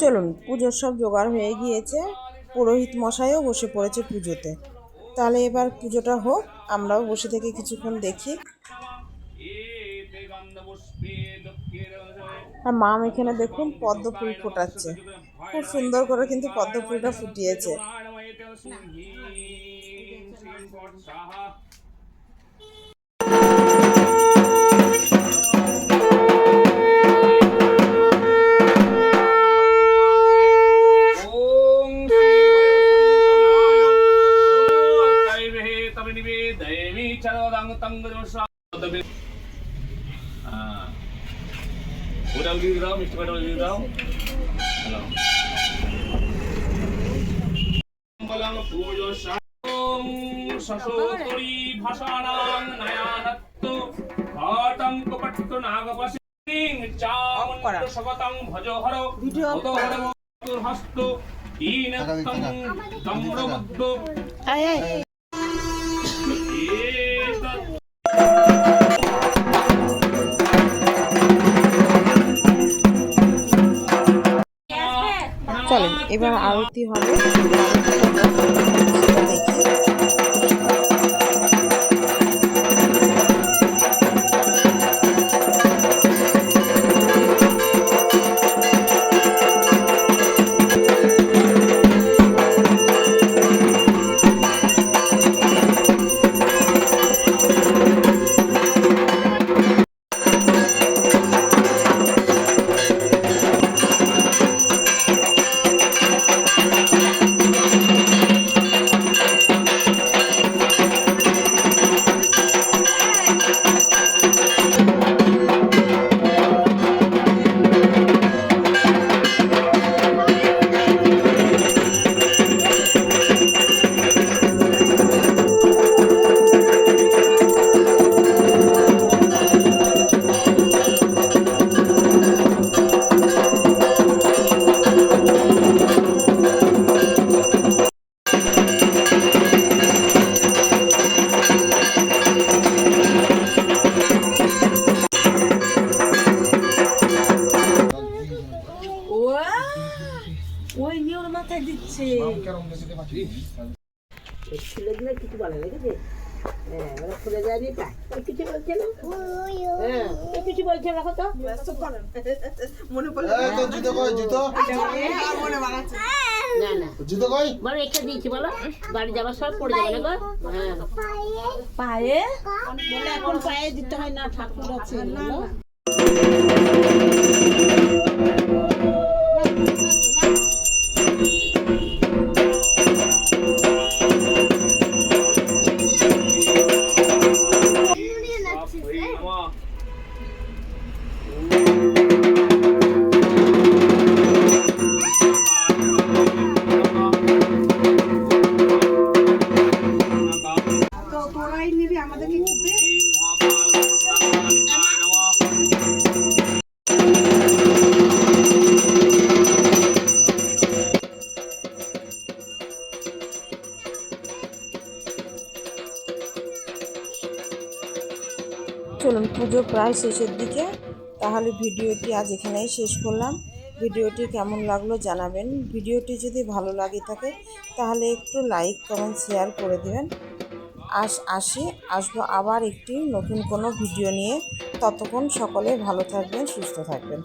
চলুন, পুজোর সব জোগাড় হয়ে গিয়েছে, পুরোহিত মশাইও বসে পড়েছে পুজোতে। তাহলে এবার পুজোটা হোক, আমরাও বসে থেকে কিছুক্ষণ দেখি। আর মাম এখানে দেখুন পদ্ম ফুল ফোটাচ্ছে, খুব সুন্দর করে কিন্তু পদ্ম ফুলটা ফুটিয়েছে। ওটাও দিয়ে দাও, মিষ্টি পাটাও দিয়ে দাও। হ্যালো মঙ্গলং পূজো শাং সসোতরি ভাষাণাং নয়ানত্ত ঘটং কপট্ট নাগপসিং চামুণ্ড সগতং ভজহর ভজহর হস্ত দীনত্তং দম্রমদ্দ চলেন এবার আরতি হবে, দেখি। ওই নিয়র মাথায় দিচ্ছে ছেলেগুলো কিছু বলে না, ঠিক আছে? খুলে যায়নি তাই কিছু বলছে না, কিছু বলছে না, কত মনে পড়লো না না জুতো কই বলো, রেখে দিয়েছি বলো, বাড়ি যাবার সব পড়ে যাবে না গো। হ্যাঁ পায়ে বলে এখন পায়ে দিতে হয় না, ঠাকুর আছে না। চলুন, পুজো প্রায় শেষের দিকে, তাহলে ভিডিওটি আজ এখানেই শেষ করলাম। ভিডিওটি কেমন লাগলো জানাবেন। ভিডিওটি যদি ভালো লাগে থাকে তাহলে একটু লাইক কমেন্ট শেয়ার করে দেবেন। আসবো আবার একটি নতুন কোনো ভিডিও নিয়ে। ততক্ষণ সকলে ভালো থাকবেন, সুস্থ থাকবেন।